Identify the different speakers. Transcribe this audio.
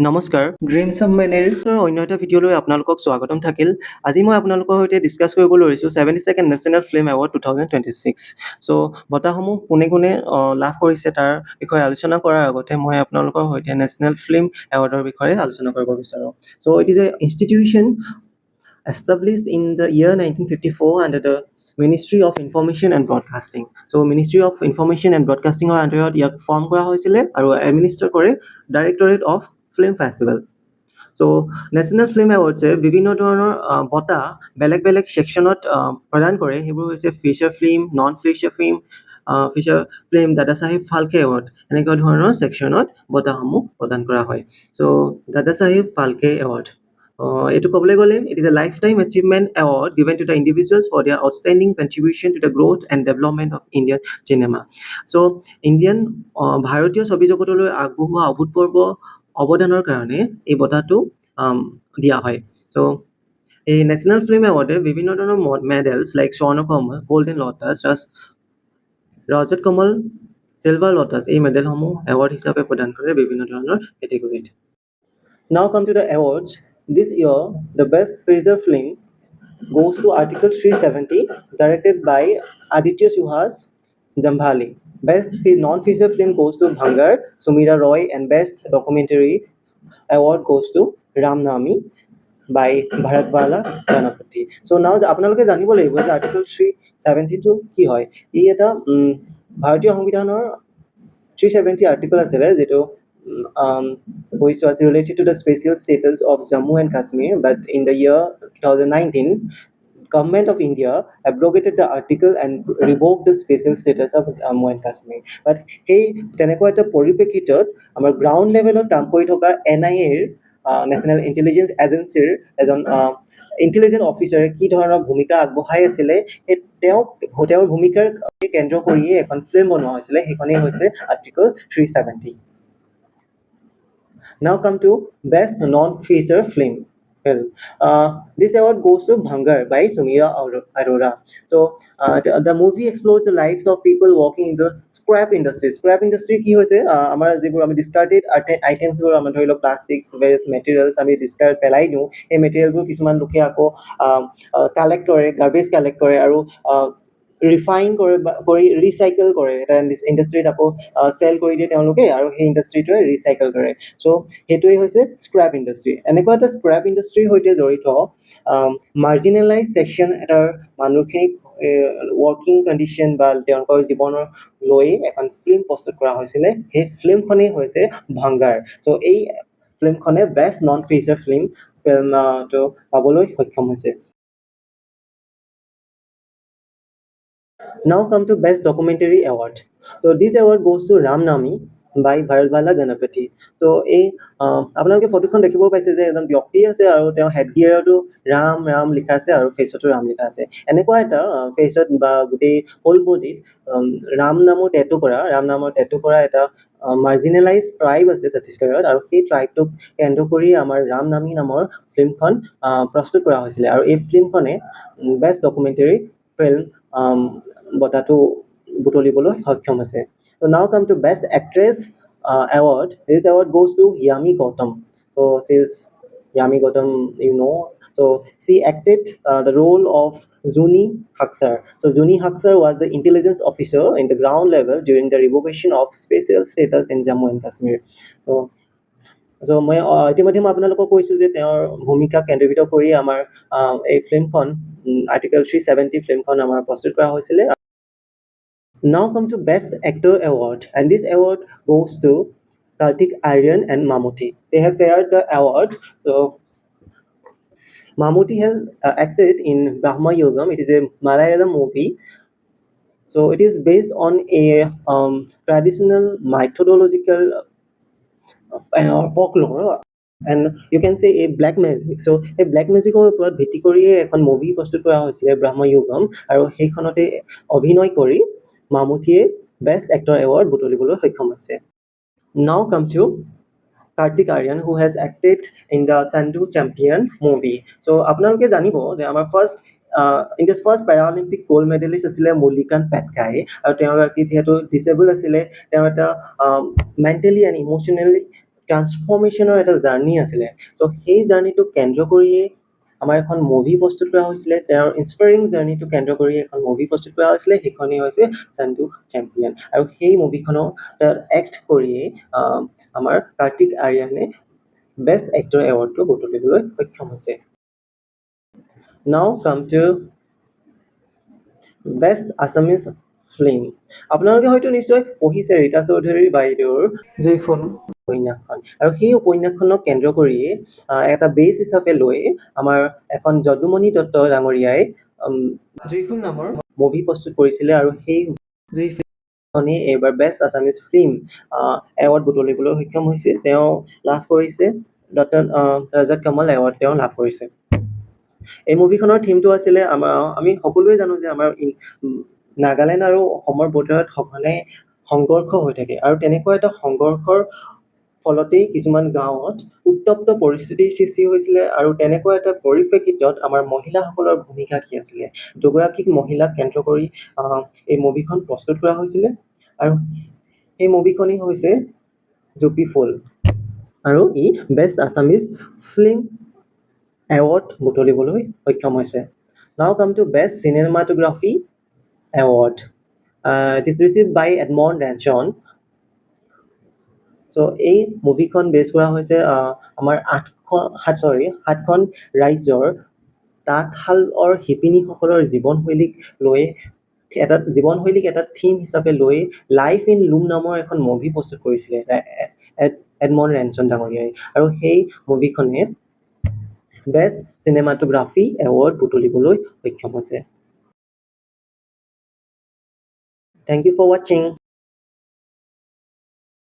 Speaker 1: নমস্কাৰ, dreams of মেনেৰ অন্য এটা ভিডিঅ'লৈ আপোনালোকক স্বাগতম থাকিল। আজি মই আপোনালোকৰ সৈতে ডিছকাছ কৰিবলৈ লৈছোঁ 72nd নেশ্যনেল ফিল্ম এৱাৰ্ড 2026। চ' বঁটাসমূহ কোনে কোনে লাভ কৰিছে তাৰ বিষয়ে আলোচনা কৰাৰ আগতে মই আপোনালোকৰ সৈতে নেশ্যনেল ফিল্ম এৱাৰ্ডৰ বিষয়ে আলোচনা কৰিব বিচাৰোঁ। So' it is a institution established in the year 1954 under the Ministry of Information and Broadcasting. So Ministry of Information and Broadcasting আণ্ডাৰত ইয়াক ফৰ্ম কৰা হৈছিলে আৰু এডমিনিষ্টাৰ কৰে directorate of film festival. So' national film এৱাৰ্ডছে বিভিন্ন ধৰণৰ বঁটা বেলেগ বেলেগ ছেকশ্যনত প্ৰদান কৰে। সেইবোৰ হৈছে feature film, non feature film, দাদা চাহেব ফাল্কে এৱাৰ্ড, এনেকুৱা ধৰণৰ ছেকশ্যনত বঁটাসমূহ প্ৰদান কৰা হয়। চ' দাদা চাহেব ফাল্কে এৱাৰ্ড এইটো ক'বলৈ গ'লে it is a life time achievement award given to the individuals for their outstanding contribution to the growth and development of Indian cinema. So' ভাৰতীয় ছবি জগতলৈ আগবঢ়োৱা অভূতপূৰ্ব অৱদানৰ কাৰণে এই বঁটাটো দিয়া হয়। চ' এই নেশ্যনেল ফিল্ম এৱাৰ্ডে বিভিন্ন ধৰণৰ মেডেলছ লাইক স্বৰ্ণ কমল, গল্ডেন লটাছ, ৰজত কমল, চিলভাৰ লটাছ এই মেডেলসমূহ এৱাৰ্ড হিচাপে প্ৰদান কৰে বিভিন্ন ধৰণৰ কেটেগৰীত। Now come to the awards. This year, the best feature film goes to Article 370, directed by Aditya Suhas Jambhali. Best non-feature film goes to Bhangar, Sumira Roy, and Best Documentary award goes to Ram Nami by Bharatwala Ganapati. So now আপোনালোকে জানিব লাগিব যে Article 370 কি হয়। ই এটা ভাৰতীয় সংবিধানৰ 370 article আছিলে যিটো which was related to the special status of Jammu and Kashmir, but in the year 2019 Government of India abrogated the article and revoked the special status of Jammu and Kashmir. But hey, তেনেকুৱা এটা পৰিপ্ৰেক্ষিতত আমাৰ ground লেভেলত কাম কৰি থকা NIA national intelligence এজেঞ্চিৰ এজন ইণ্টেলিজেঞ্চ অফিচাৰে কি ধৰণৰ ভূমিকা আগবঢ়াই আছিলে তেওঁৰ ভূমিকাৰ কেন্দ্ৰ কৰিয়ে এখন ফিল্ম বনোৱা হৈছিলে, সেইখনেই হৈছে article 370। Now come to best non-feature film. This award goes to Bhangar by Sumira Arora. So the movie explores the lives of people working in the scrap industry. Scrap industry কি হৈছে আমাৰ যিবোৰ আমি discarded items-বোৰ আমাৰ ধৰি লওক plastics, various materials আমি discard পেলাই দিওঁ, এই মেটেৰিয়েলবোৰ কিছুমান লোকে আকৌ কালেক্ট কৰে, গাৰ্বেজ কালেক্ট কৰে আৰু ৰিফাইন কৰি ৰিচাইকেল কৰে, এটা ইণ্ডাষ্ট্ৰীত আকৌ চেল কৰি দিয়ে তেওঁলোকে আৰু সেই ইণ্ডাষ্ট্ৰীটোৱে ৰিচাইকেল কৰে। চ' সেইটোৱেই হৈছে স্ক্ৰেপ ইণ্ডাষ্ট্ৰী। এনেকুৱা এটা স্ক্ৰেপ ইণ্ডাষ্ট্ৰীৰ সৈতে জড়িত মাৰ্জিনেলাইজ ছেকশ্যন এটাৰ মানুহখিনিক ৱৰ্কিং কণ্ডিশ্যন বা তেওঁলোকৰ জীৱনৰ লৈ এখন ফিল্ম প্ৰস্তুত কৰা হৈছিলে, সেই ফিল্মখনেই হৈছে ভাংগাৰ। চ' এই ফিল্মখনে বেষ্ট নন ফিচাৰ ফিল্মটো পাবলৈ সক্ষম হৈছে। Now come to Best Documentary Award. So this award goes to Ram Nami by Bharatwala Ganapati. So এই আপোনালোকে ফটোখন দেখিব পাইছে যে এজন ব্যক্তি আছে আৰু তেওঁ হেডগিয়াৰতো ৰাম ৰাম লিখা আছে আৰু ফেচতো ৰাম লিখা আছে। এনেকুৱা এটা ফেচত বা গোটেই হোল বডিত ৰাম নামৰ টেটু কৰা এটা মাৰ্জিনেলাইজ ট্ৰাইব আছে ছত্তীশগড়ত, আৰু সেই ট্ৰাইবটোক কেন্দ্ৰ কৰি আমাৰ ৰাম নামী নামৰ ফিল্মখন প্ৰস্তুত কৰা হৈছিলে, আৰু এই ফিল্মখনে বেষ্ট ডকুমেণ্টেৰী ফিল্ম বঁটাটো বুটলিবলৈ সক্ষম হৈছে। So now come to Best Actress award. This award goes to Yami Gautam. So she is Yami Gautam, you know. So she acted the role of Juni Haksar. So Juni Haksar was the intelligence officer in the ground level during the revocation of special status in Jammu and Kashmir. So মই ইতিমধ্যে মই আপোনালোকক কৈছোঁ যে তেওঁৰ ভূমিকা কেন্দ্ৰীভূত কৰি আমাৰ এই ফিল্মখন আৰ্টিকল 370 ফিল্মখন আমাৰ প্ৰস্তুত কৰা হৈছিলে। Now come to Best Actor Award, and this award goes to Kartik Aaryan and Mammootty. They have shared the award. So Mammootty has acted in Brahma Yugam. It is a Malayalam movie. So it is based on a traditional mythological folklore, and you can say a black magic. So এই black মেজিকৰ ওপৰত ভিত্তি কৰিয়ে এখন movie প্ৰস্তুত কৰা হৈছিলে ব্ৰহ্ম যুগম, আৰু সেইখনতে অভিনয় কৰি মামুটীয়ে বেষ্ট এক্টৰ এৱাৰ্ড বুটলিবলৈ সক্ষম হৈছে। Now come to Kartik Aaryan, who has acted in the Chandu Champion movie. So আপোনালোকে জানিব যে আমাৰ India's first Paralympic gold medalist আছিলে মল্লিকান্ত পেটকাই, আৰু তেওঁ যিহেতু ডিচেবল আছিলে, তেওঁ এটা মেণ্টেলি এণ্ড ইম'চনেলি ট্ৰান্সফৰ্মেশ্যনৰ এটা জাৰ্ণি আছিলে। চ' সেই জাৰ্ণিটোক কেন্দ্ৰ কৰিয়ে আমাৰ এখন মুভি প্ৰস্তুত কৰা হৈছিলে। তেওঁৰ ইনস্পায়াৰিং জাৰ্ণিটো কেন্দ্ৰ কৰি এখন মুভি প্ৰস্তুত কৰা হৈছিলে, সেইখনেই হৈছে চান্দু চেম্পিয়ন। আৰু সেই মুভিখনৰ এক্ট কৰিয়েই আমাৰ কাৰ্তিক আৰিয়ানে বেষ্ট এক্টৰ এৱাৰ্ডটো বুটলিবলৈ সক্ষম হৈছে। নাও come to best Assamese film. আপোনালোকে হয়তো নিশ্চয় পঢ়িছে ৰীতা চৌধুৰী বাইদেউৰ জয়ফুল উপন্যাসখন, আৰু সেই উপন্যাসখনক কেন্দ্ৰ কৰিয়ে এটা বেছ হিচাপে লৈ আমাৰ এখন যদুমণি দত্ত ডাঙৰীয়াই জয়ফুল নামৰ মুভি প্ৰস্তুত কৰিছিলে, আৰু সেই জয়ফুলখনেই এইবাৰ বেষ্ট আছামিজ ফিল্ম এৱাৰ্ড বুটলিবলৈ সক্ষম হৈছে। তেওঁ লাভ কৰিছে ৰজত কমল এৱাৰ্ড তেওঁ লাভ কৰিছে। এই মুভিখনৰ থিমটো আছিলে আমি সকলোৱে জানো যে আমাৰ নাগালেণ্ড আৰু অসমৰ বৰ্ডাৰত সঘনাই সংঘৰ্ষ হৈ থাকে, আৰু তেনেকুৱা এটা সংঘৰ্ষৰ ফলতেই কিছুমান গাঁৱত উত্তপ্ত পৰিস্থিতিৰ সৃষ্টি হৈছিলে। আৰু তেনেকুৱা এটা পৰিপ্ৰেক্ষিতত আমাৰ মহিলাসকলৰ ভূমিকা কি আছিলে, দুগৰাকী মহিলাক কেন্দ্ৰ কৰি এই মুভিখন প্ৰস্তুত কৰা হৈছিলে, আৰু এই মুভিখনেই হৈছে জুপি ফুল, আৰু ই বেষ্ট আছামিজ ফিল্ম এৱাৰ্ড বুটলিবলৈ সক্ষম হৈছে। নাও come to best cinematography award. It is received by Edmond Ranson. চ' এই মুভিখন বেছ কৰা হৈছে আমাৰ সাতখন ৰাজ্যৰ তাঁতশালৰ শিপিনীসকলৰ জীৱনশৈলীক এটা থিম হিচাপে লৈ লাইফ ইন লুম নামৰ এখন মুভি প্ৰস্তুত কৰিছিলে এডমণ্ড ৰেনচন ডাঙৰীয়াই, আৰু সেই মুভিখনে বেষ্ট চিনেমাটোগ্ৰাফী এৱাৰ্ড বুটলিবলৈ সক্ষম হৈছে। Thank you for watching.